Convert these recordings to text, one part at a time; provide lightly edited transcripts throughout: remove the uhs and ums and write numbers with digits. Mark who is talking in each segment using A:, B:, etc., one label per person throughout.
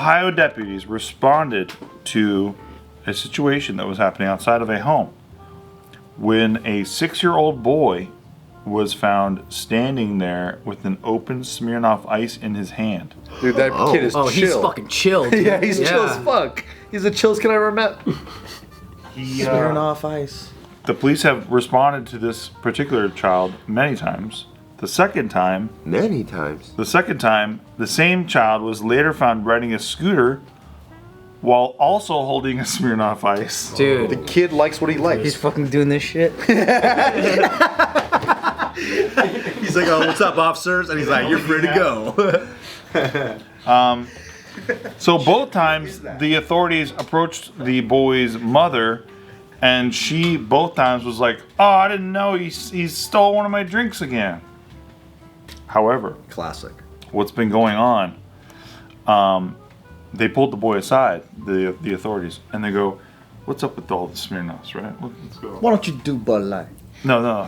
A: Ohio deputies responded to a situation that was happening outside of a home when a 6-year-old boy was found standing there with an open Smirnoff Ice in his hand.
B: Dude, that kid is chill.
C: Oh, he's fucking chill, dude.
B: Yeah, he's chill as fuck. He's the chillest kid I ever met.
D: Smirnoff Ice.
A: The police have responded to this particular child many times. The second time, the same child was later found riding a scooter while also holding a Smirnoff Ice.
C: Dude.
B: The kid likes what he likes.
C: He's fucking doing this shit.
E: He's like, oh, what's up, officers? And he's like, you're free to go.
A: So both times, the authorities approached the boy's mother, and she both times was like, oh, I didn't know he stole one of my drinks again. However,
E: Classic.
A: what's been going on, they pulled the boy aside, the authorities, and they go, what's up with all the Smirnoffs, right? Let's go.
D: Why don't you do Bud Light?
A: No.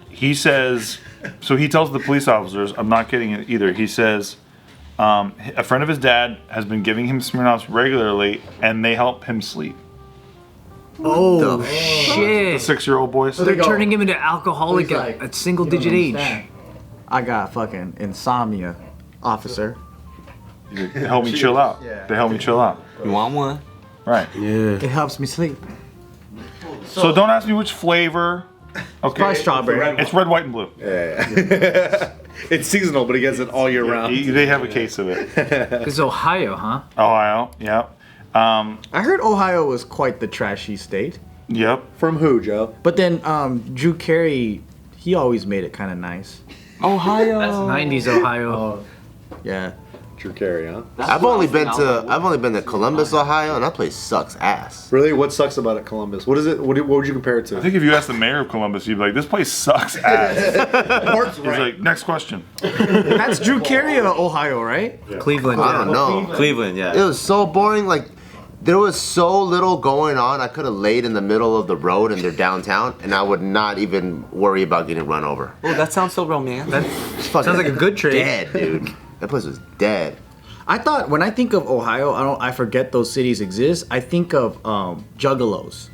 A: He says, so he tells the police officers, I'm not kidding either, he says, a friend of his dad has been giving him Smirnoffs regularly, and they help him sleep.
C: Oh, shit.
A: The 6-year-old boy
C: So
A: said.
C: they're turning him into alcoholic at single-digit age.
D: I got fucking insomnia, officer.
A: They help me chill out. They help me chill out.
F: You want one?
A: Right.
D: Yeah. It helps me sleep.
A: So don't ask me which flavor. Okay.
D: Probably strawberry.
A: It's red, white, and blue.
B: Yeah. It's seasonal, but he gets it all year round.
A: They have a case of it.
C: It's Ohio, huh?
A: Ohio, yeah.
D: I heard Ohio was quite the trashy state.
A: Yep.
B: From who, Joe?
D: But then Drew Carey, he always made it kind of nice.
C: Ohio. That's 90s Ohio.
D: Yeah.
B: Drew Carey, huh?
F: I've only been to Columbus, Ohio, and that place sucks ass.
B: Really? What sucks about it, Columbus? What is it? What would you compare it to?
A: I think if you asked the mayor of Columbus, he'd be like, this place sucks ass.
B: Bart's
A: He's like, next question.
D: That's Drew Carey of Ohio, right?
A: Yeah.
C: Cleveland.
F: I don't know. Cleveland, yeah. It was so boring. Like, there was so little going on. I could have laid in the middle of the road in their downtown, and I would not even worry about getting run over. Oh, that sounds so romantic.
C: Sounds like a good trade.
F: Dead, dude. That place was dead.
D: I thought when I think of Ohio, I forget those cities exist. I think of juggalos.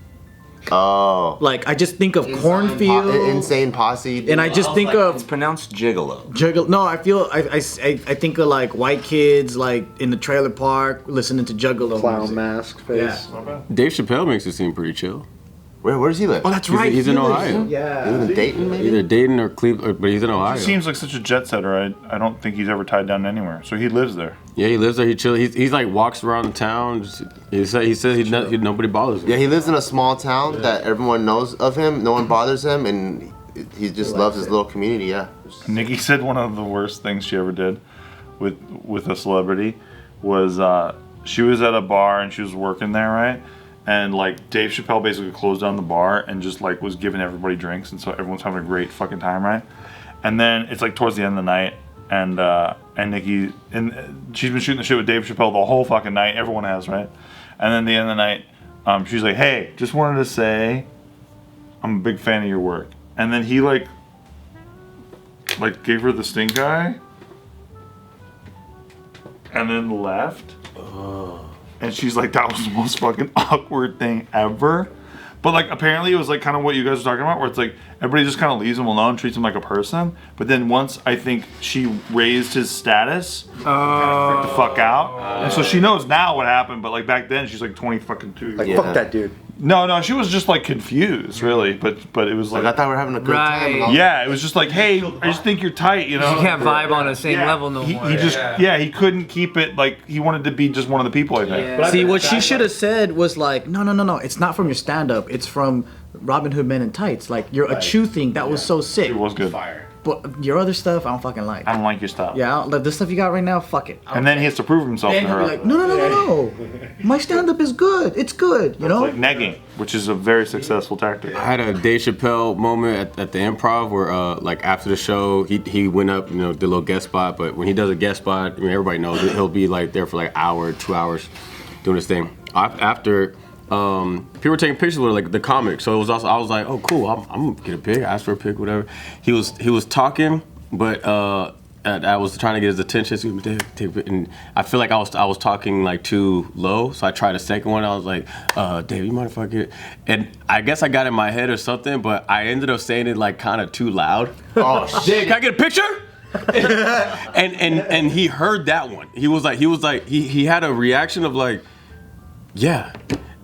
F: Oh.
D: Like I just think of cornfield,
F: insane posse.
D: and I just think of
F: it's pronounced gigolo.
D: No, I feel I think of like white kids like in the trailer park listening to juggalo
B: Clown
D: music.
B: mask face.
D: Yeah.
G: Dave Chappelle makes it seem pretty chill.
F: Where does he live?
D: Oh, that's right.
G: He's in Ohio.
D: Yeah.
F: He lives in Dayton, maybe?
G: Either Dayton or Cleveland, but he's in Ohio.
A: He seems like such a jet setter. I don't think he's ever tied down anywhere. So he lives there.
G: Yeah, he lives there. He chills. He's like walks around town. He says nobody bothers him.
F: Yeah, he lives in a small town that everyone knows of him. No one bothers him, and he just loves his little community. Yeah.
A: Nikki said one of the worst things she ever did with a celebrity was she was at a bar and she was working there, right? And like Dave Chappelle basically closed down the bar and just like was giving everybody drinks, and so everyone's having a great fucking time, right? And then it's like towards the end of the night, and Nikki, and she's been shooting the shit with Dave Chappelle the whole fucking night. Everyone has, right? And then at the end of the night, she's like, "Hey, just wanted to say, I'm a big fan of your work." And then he like gave her the stink eye, and then left. And she's like, that was the most fucking awkward thing ever. But like, apparently it was like kind of what you guys were talking about, where it's like everybody just kind of leaves him alone, treats him like a person. But then once I think she raised his status, kind of freaked the fuck out. And so she knows now what happened. But like back then, she's like 20 fucking 2 years
B: Like,
A: old.
B: fuck that dude.
A: No, she was just like confused, really. But it was like,
F: I thought we were having a good time. And all
A: yeah, it was just like, hey, I just think you're tight, you know.
C: You can't vibe on the same level no more.
A: He just he couldn't keep it, like he wanted to be just one of the people, I think.
C: Yeah.
D: See, what she should have said was like, no, it's not from your stand-up. It's from Robin Hood Men in Tights. Like, your a chew thing, that was so sick.
A: It was good.
D: But your other stuff, I don't fucking like.
A: I don't like your stuff.
D: Yeah, the stuff you got right now, fuck it.
A: And then he has to prove himself
D: Then
A: to
D: he'll
A: her.
D: be like, no. My stand-up is good. It's good, you know?
A: Like negging, which is a very successful tactic.
G: I had a Dave Chappelle moment at the Improv where, like after the show, he went up, did a little guest spot. But when he does a guest spot, I mean, everybody knows it, he'll be like there for like an hour, 2 hours, doing his thing. After, people were taking pictures with like the comic, so it was also I was like, oh cool, I'm gonna get a pic. I asked for a pic, whatever. He was talking, but I was trying to get his attention, and I feel like I was talking like too low, so I tried a second one. I was like, Dave, you mind if I get? And I guess I got it in my head or something, but I ended up saying it like kind of too loud. Oh shit! Can I get a picture? and he heard that one. He was like he had a reaction of like, yeah,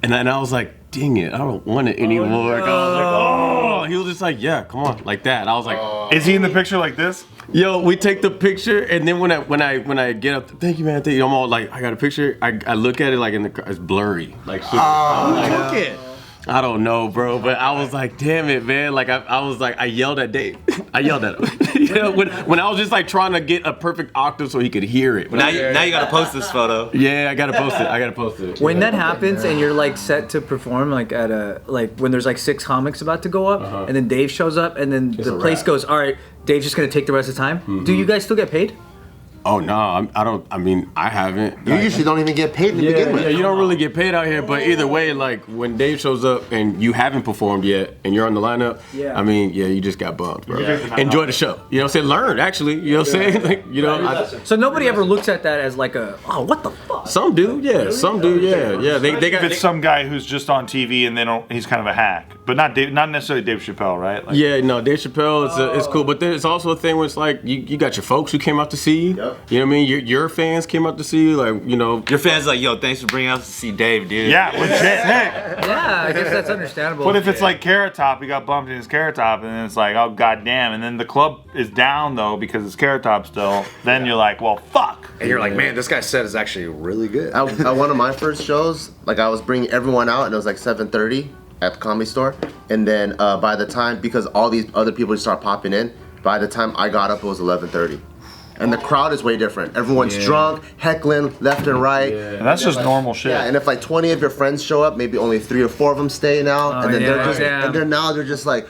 G: and then I was like, dang it, I don't want it anymore. I was like, oh, he was just like, yeah, come on, like that. I was like,
A: is he in the picture like this?
G: Yo, we take the picture, and then when I get up, thank you, man, thank you. I'm all like, I got a picture. I look at it like in the car, it's blurry, like.
D: Took it.
G: I don't know, bro, but I was like, damn it, man. Like I was like, I yelled at Dave. I yelled at him. You know, when I was just like trying to get a perfect octave so he could hear it.
F: Now you gotta post this photo.
G: Yeah, I gotta post it.
C: When that happens and you're like set to perform like at a when there's like 6 comics about to go up and then Dave shows up and then the place goes, all right, Dave's just gonna take the rest of the time. Do you guys still get paid?
G: Oh no, I don't. I mean, I haven't.
F: You usually don't even get paid to begin with.
G: Yeah, you don't really get paid out here. But either way, like when Dave shows up and you haven't performed yet and you're on the lineup, I mean, yeah, you just got bumped, bro. Enjoy the show. You know what I'm saying? Learn, actually. You know what I'm saying? Like, you know.
C: So nobody ever looks at that as like a what the fuck?
G: Some do, yeah. Some do, yeah. They got.
A: If it's some guy who's just on TV and he's kind of a hack, but not necessarily Dave Chappelle, right? Like,
G: yeah, no, Dave Chappelle it's cool, but there's also a thing where it's like you got your folks who came out to see you. Yep. You know what I mean? Your fans came out to see you, like, you know.
F: Your fans like, yo, thanks for bringing us to see Dave, dude.
A: Yeah, legit.
C: Yeah, I guess that's understandable.
A: But if it's like Carrot Top, he got bumped in his Carrot Top, and then it's like, oh goddamn, and then the club is down though because it's Carrot Top still. Then you're like, well, fuck.
B: And you're like, man, this guy's set is actually really good.
F: At one of my first shows, like I was bringing everyone out, and it was like 7:30 at the Comedy Store, and then by the time, because all these other people start popping in, by the time I got up, it was 11:30. And the crowd is way different. Everyone's drunk, heckling left and right.
A: And that's just normal shit.
F: Yeah, and if like 20 of your friends show up, maybe only 3 or 4 of them stay now, and then they're just like,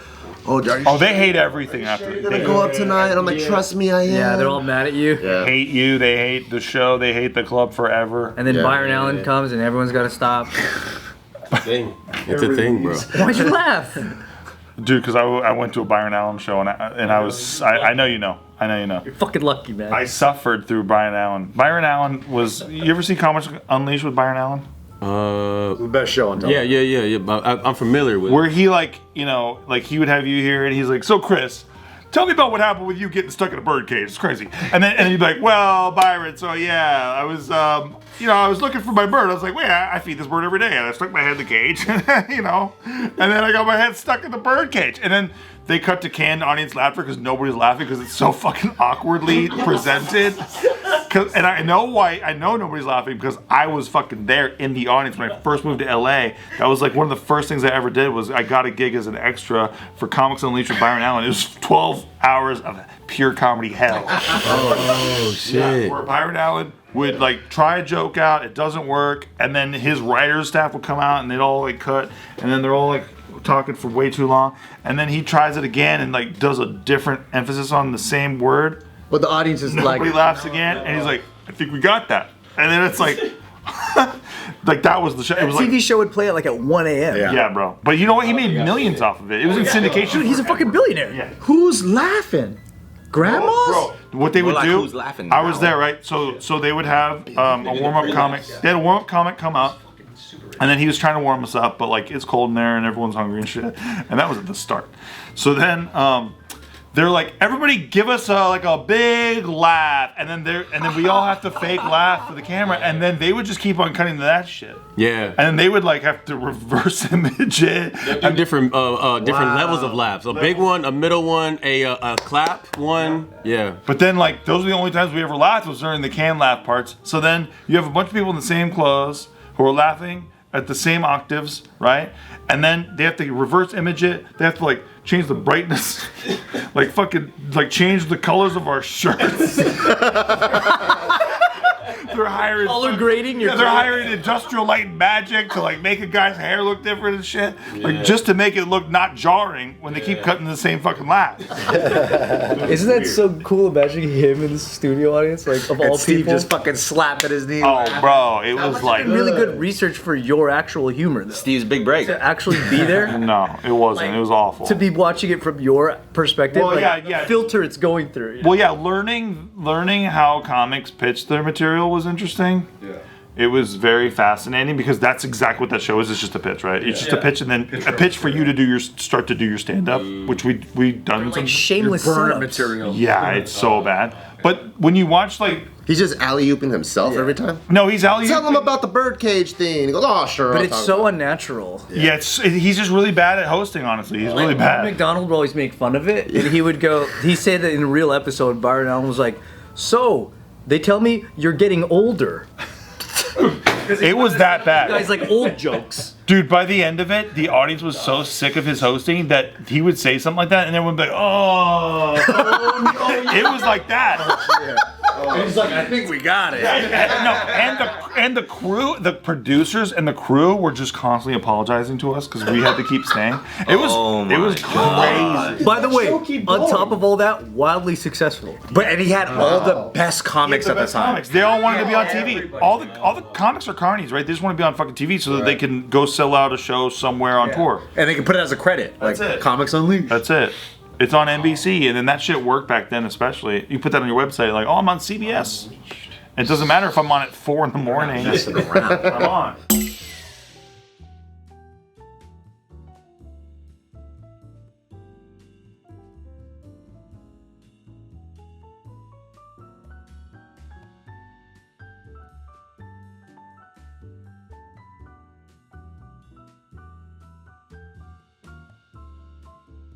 A: they hate everything after.
F: You're gonna go up tonight, and I'm like, trust me, I am.
C: Yeah, they're all mad at you.
F: Yeah.
A: Hate you. They hate the show. They hate the club forever.
C: And then Byron Allen comes, and everyone's got to stop.
G: It's a thing, bro.
C: Why'd you laugh?
A: Dude, because I went to a Byron Allen show and I know you know. I know you know.
C: You're fucking lucky, man.
A: I suffered through Byron Allen. Byron Allen was. You ever see Comics Unleashed with Byron Allen?
B: The best show on television.
G: Yeah. But I'm familiar with.
A: Where he like he would have you here and he's like, so Chris, tell me about what happened with you getting stuck in a birdcage. It's crazy. And you'd be like, well, Byron, so yeah, I was I was looking for my bird. I was like, wait, I feed this bird every day. And I stuck my head in the cage, and then I got my head stuck in the bird cage. And then they cut to canned audience laughter because nobody's laughing because it's so fucking awkwardly presented. And I know why. I know nobody's laughing because I was fucking there in the audience when I first moved to LA. That was like one of the first things I ever did was I got a gig as an extra for Comics Unleashed with Byron Allen. It was 12 hours of pure comedy hell.
G: Oh shit!
A: Where Byron Allen would like try a joke out, it doesn't work, and then his writers staff would come out and they'd all like cut, and then they're all like talking for way too long, and then he tries it again and like does a different emphasis on the same word.
D: But the audience is
A: Nobody laughs again, and he's like, I think we got that. And then it's like, like that was the show. It was
D: TV show would play it like at 1 a.m.
A: Yeah, bro. But you know what? He made millions off of it. It was in syndication.
D: Dude, he's a fucking billionaire.
A: Yeah.
D: Who's laughing? Grandmas?
A: Bro, what they would do,
F: who's laughing
A: I was
F: now?
A: there, right? So they would have a warm-up comic. They had a warm-up comic come up, and then he was trying to warm us up, but like it's cold in there and everyone's hungry and shit. And that was at the start. So then they're like, everybody give us a big laugh, and then we all have to fake laugh for the camera, and then they would just keep on cutting to that shit.
G: Yeah.
A: And then they would like have to reverse image it.
G: And different levels of laughs. A big one, a middle one, a clap one. Yeah.
A: But then like those are the only times we ever laughed was during the can laugh parts. So then you have a bunch of people in the same clothes who are laughing at the same octaves, right? And then they have to reverse image it. They have to like change the brightness, like fucking like change the colors of our shirts. they're hiring
C: Color grading your
A: they're hiring Industrial Light and Magic to like make a guy's hair look different and shit. Like just to make it look not jarring when they keep cutting the same fucking laugh.
C: Isn't that so cool? Imagining him in the studio audience, like of all
E: Steve
C: people.
E: just fucking slapped at his knee.
A: Oh, bro, it was like
C: really good research for your actual humor, though.
H: Steve's big break.
C: To actually be there,
A: no, it wasn't. It was awful.
C: to be watching it from your perspective,
A: Well,
C: like,
A: yeah.
C: filter it's going through. You know?
A: Well, yeah, learning how comics pitch their material was interesting. Yeah. It was very fascinating because that's exactly what that show is. It's just a pitch, right? It's just a pitch and then a pitch for you to do start to do your stand up, which we've done
C: Like
A: some
C: shameless
E: Burn
C: setups.
E: material.
A: Yeah, it's so bad. But when you watch like
F: He's just alley-ooping himself every time.
A: no, he's alley.
F: Tell him about the birdcage thing. He goes, oh, sure.
C: But
F: I'll
C: it's
F: talk
C: so
F: about
C: unnatural.
A: Yeah, he's just really bad at hosting. Honestly, he's really
C: Like,
A: bad.
C: McDonald would always make fun of it, and he would go. He said that in a real episode, Bart was like, "So they tell me you're getting older."
A: It was that bad.
C: Guys like old jokes.
A: Dude, by the end of it, the audience was so sick of his hosting that he would say something like that, and everyone would be like, "Oh, it was like that."
E: He's like, I think we got it.
A: And the crew, the producers and the crew were just constantly apologizing to us because we had to keep staying. It was crazy.
C: By the way, on top of all that, wildly successful.
E: And he had all the best comics at the time.
A: Comics. They all wanted to be on TV. All the comics are carnies, right? They just want to be on fucking TV so that they can go sell out a show somewhere on tour.
E: And they can put it as a credit.
A: That's
E: like
A: it.
E: Comics Unleashed.
A: That's it. It's on NBC, and then that shit worked back then, especially. You put that on your website, like, oh, I'm on CBS. It doesn't matter if I'm on at 4 in the morning. I'm on.